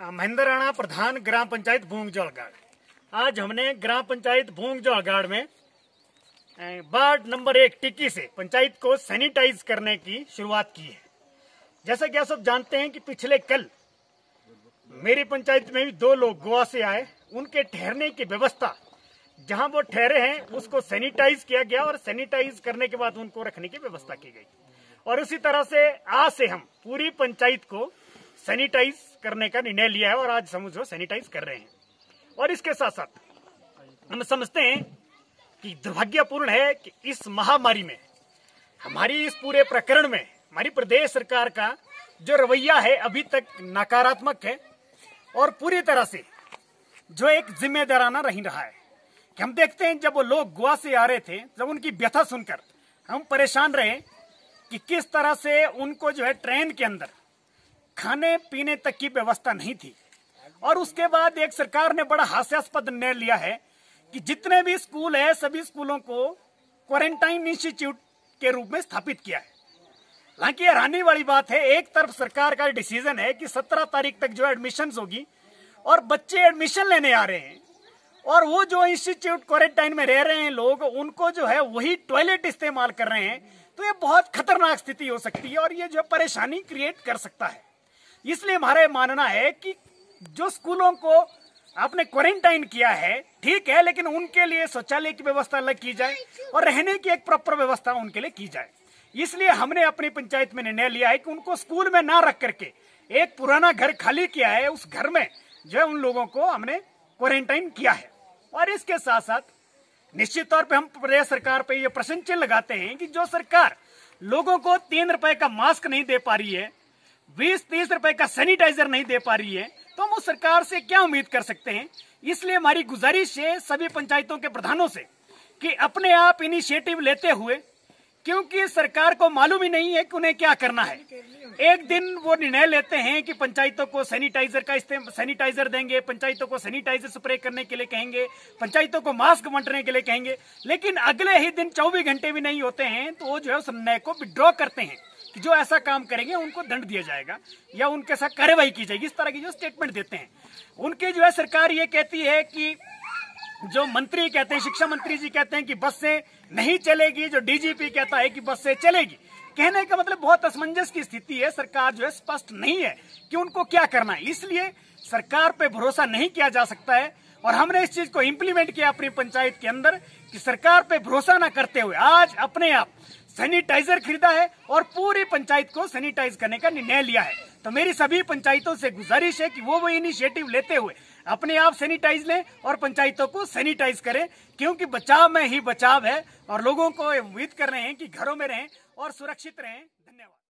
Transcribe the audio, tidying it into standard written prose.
महेंद्र राणा, प्रधान ग्राम पंचायत भूंग जौलगाड़। आज हमने ग्राम पंचायत भूंग जौलगाड़ में वार्ड नंबर 1 टिक्की से पंचायत को सैनिटाइज करने की शुरुआत की है। जैसा कि आप सब जानते हैं कि पिछले कल मेरी पंचायत में भी 2 लोग गोवा से आए। उनके ठहरने की व्यवस्था, जहां वो ठहरे हैं उसको सैनिटाइज किया गया और सैनिटाइज करने के बाद उनको रखने की व्यवस्था की गई। और उसी तरह से आज से हम पूरी पंचायत को सैनिटाइज करने का निर्णय लिया है और आज हम उसको सैनिटाइज कर रहे हैं। और इसके साथ साथ हम समझते हैं कि दुर्भाग्यपूर्ण है कि इस महामारी में, हमारी इस पूरे प्रकरण में हमारी प्रदेश सरकार का जो रवैया है अभी तक नकारात्मक है और पूरी तरह से जो एक जिम्मेदाराना नहीं रहा है। कि हम देखते हैं जब वो लोग गोवा से आ रहे थे, जब उनकी व्यथा सुनकर हम परेशान रहे कि किस तरह से उनको जो है ट्रेन के अंदर खाने पीने तक की व्यवस्था नहीं थी। और उसके बाद एक सरकार ने बड़ा हास्यास्पद निर्णय लिया है कि जितने भी स्कूल है सभी स्कूलों को क्वारंटाइन इंस्टीट्यूट के रूप में स्थापित किया है। हालांकि हैरानी वाली बात है, एक तरफ सरकार का डिसीजन है कि 17 तारीख तक जो एडमिशन होगी और बच्चे एडमिशन लेने आ रहे हैं और वो जो इंस्टीट्यूट क्वारंटाइन में रह रहे हैं लोग, उनको जो है वही टॉयलेट इस्तेमाल कर रहे हैं। तो ये बहुत खतरनाक स्थिति हो सकती है और ये जो परेशानी क्रिएट कर सकता है। इसलिए हमारा मानना है कि जो स्कूलों को आपने क्वारंटाइन किया है ठीक है, लेकिन उनके लिए शौचालय की व्यवस्था अलग की जाए और रहने की एक प्रॉपर व्यवस्था उनके लिए की जाए। इसलिए हमने अपनी पंचायत में निर्णय लिया है कि उनको स्कूल में ना रख करके एक पुराना घर खाली किया है, उस घर में जो है उन लोगों को हमने क्वारंटाइन किया है। और इसके साथ साथ निश्चित तौर पे हम प्रदेश सरकार पे ये प्रश्न चिन्ह लगाते हैं कि जो सरकार लोगों को 3 रुपए का मास्क नहीं दे पा रही है, 20-30 रुपए का सैनिटाइजर नहीं दे पा रही है, तो हम उस सरकार से क्या उम्मीद कर सकते हैं। इसलिए हमारी गुजारिश है सभी पंचायतों के प्रधानों से कि अपने आप इनिशिएटिव लेते हुए, क्योंकि सरकार को मालूम ही नहीं है कि उन्हें क्या करना है, एक दिन वो निर्णय लेते हैं कि पंचायतों को सैनिटाइजर देंगे, पंचायतों को सैनिटाइजर स्प्रे करने के लिए कहेंगे, पंचायतों को मास्क बांटने के लिए कहेंगे, लेकिन अगले ही दिन 24 घंटे भी नहीं होते हैं तो वो जो है उस निर्णय को विड्रॉ करते हैं कि जो ऐसा काम करेंगे उनको दंड दिया जाएगा या उनके साथ कार्रवाई की जाएगी। इस तरह की जो स्टेटमेंट देते हैं उनके जो है सरकार ये कहती है कि जो मंत्री कहते हैं, शिक्षा मंत्री जी कहते हैं कि बस से नहीं चलेगी, जो डीजीपी कहता है कि बस से चलेगी। कहने का मतलब बहुत असमंजस की स्थिति है। सरकार जो है स्पष्ट नहीं है कि उनको क्या करना है, इसलिए सरकार पे भरोसा नहीं किया जा सकता है। और हमने इस चीज को इंप्लीमेंट किया अपनी पंचायत के अंदर कि सरकार पे भरोसा न करते हुए आज अपने आप सैनिटाइजर खरीदा है और पूरी पंचायत को सैनिटाइज करने का निर्णय लिया है। तो मेरी सभी पंचायतों से गुजारिश है कि वो इनिशिएटिव लेते हुए अपने आप सैनिटाइज लें और पंचायतों को सैनिटाइज करें, क्योंकि बचाव में ही बचाव है। और लोगों को उम्मीद कर रहे हैं कि घरों में रहें और सुरक्षित रहें। धन्यवाद।